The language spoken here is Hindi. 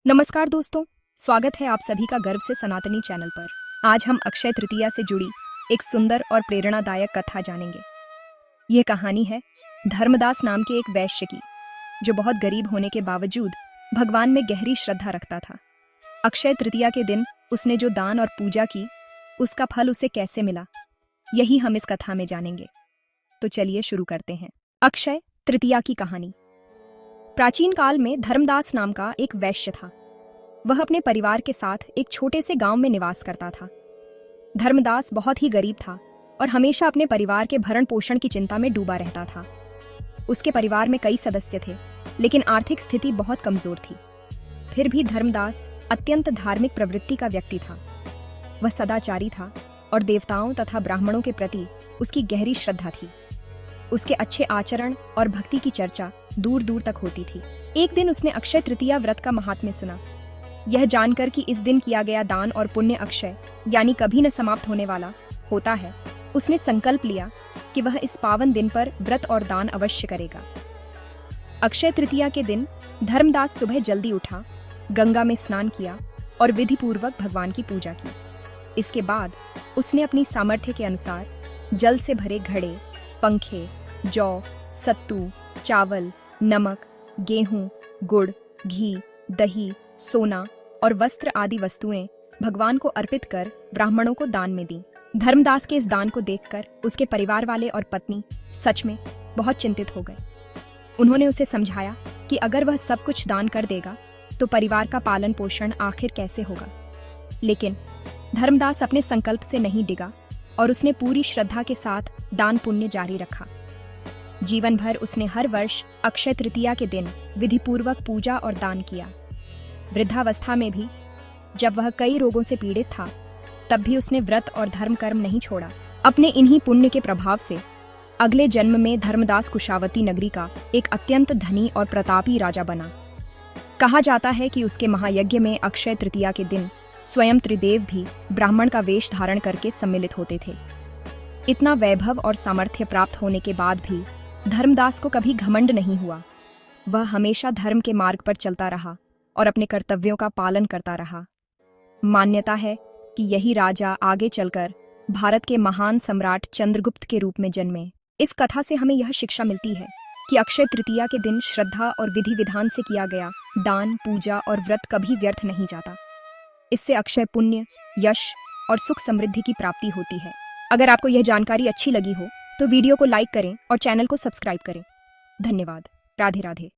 नमस्कार दोस्तों, स्वागत है आप सभी का गर्व से सनातनी चैनल पर। आज हम अक्षय तृतीया से जुड़ी एक सुंदर और प्रेरणादायक कथा जानेंगे। यह कहानी है धर्मदास नाम के एक वैश्य की, जो बहुत गरीब होने के बावजूद भगवान में गहरी श्रद्धा रखता था। अक्षय तृतीया के दिन उसने जो दान और पूजा की, उसका फल उसे कैसे मिला, यही हम इस कथा में जानेंगे। तो चलिए शुरू करते हैं। अक्षय तृतीया की कहानी। प्राचीन काल में धर्मदास नाम का एक वैश्य था। वह अपने परिवार के साथ एक छोटे से गांव में निवास करता था। धर्मदास बहुत ही गरीब था और हमेशा अपने परिवार के भरण पोषण की चिंता में डूबा रहता था। उसके परिवार में कई सदस्य थे, लेकिन आर्थिक स्थिति बहुत कमजोर थी। फिर भी धर्मदास अत्यंत धार्मिक प्रवृत्ति का व्यक्ति था। वह सदाचारी था और देवताओं तथा ब्राह्मणों के प्रति उसकी गहरी श्रद्धा थी। उसके अच्छे आचरण और भक्ति की चर्चा दूर दूर तक होती थी। एक दिन उसने अक्षय तृतीया व्रत का महात्म्य सुना। यह जानकर कि इस दिन किया गया दान और पुण्य अक्षय यानी कभी न समाप्त होने वाला होता है, उसने संकल्प लिया कि वह इस पावन दिन पर व्रत और दान अवश्य करेगा। अक्षय तृतीया के दिन धर्मदास सुबह जल्दी उठा, गंगा में स्नान किया और विधि पूर्वक भगवान की पूजा की। इसके बाद उसने अपनी सामर्थ्य के अनुसार जल से भरे घड़े, पंखे, जौ, सत्तू, चावल, नमक, गेहूं, गुड़, घी, दही, सोना और वस्त्र आदि वस्तुएं भगवान को अर्पित कर ब्राह्मणों को दान में दी। धर्मदास के इस दान को देखकर उसके परिवार वाले और पत्नी सच में बहुत चिंतित हो गए। उन्होंने उसे समझाया कि अगर वह सब कुछ दान कर देगा तो परिवार का पालन पोषण आखिर कैसे होगा। लेकिन धर्मदास अपने संकल्प से नहीं डिगा और उसने पूरी श्रद्धा के साथ दान पुण्य जारी रखा। जीवन भर उसने हर वर्ष अक्षय तृतीया के दिन विधिपूर्वक पूजा और दान किया। वृद्धावस्था में भी जब वह कई रोगों से पीड़ित था, तब भी उसने व्रत और धर्म कर्म नहीं छोड़ा। अपने इन्हीं पुण्य के प्रभाव से अगले जन्म में धर्मदास कुशावती नगरी का एक अत्यंत धनी और प्रतापी राजा बना। कहा जाता है कि उसके महायज्ञ में अक्षय तृतीया के दिन स्वयं त्रिदेव भी ब्राह्मण का वेश धारण करके सम्मिलित होते थे। इतना वैभव और सामर्थ्य प्राप्त होने के बाद भी धर्मदास को कभी घमंड नहीं हुआ। वह हमेशा धर्म के मार्ग पर चलता रहा और अपने कर्तव्यों का पालन करता रहा। मान्यता है कि यही राजा आगे चलकर भारत के महान सम्राट चंद्रगुप्त के रूप में जन्मे। इस कथा से हमें यह शिक्षा मिलती है कि अक्षय तृतीया के दिन श्रद्धा और विधि विधान से किया गया दान, पूजा और व्रत कभी व्यर्थ नहीं जाता। इससे अक्षय पुण्य, यश और सुख समृद्धि की प्राप्ति होती है। अगर आपको यह जानकारी अच्छी लगी हो तो वीडियो को लाइक करें और चैनल को सब्सक्राइब करें। धन्यवाद। राधे राधे।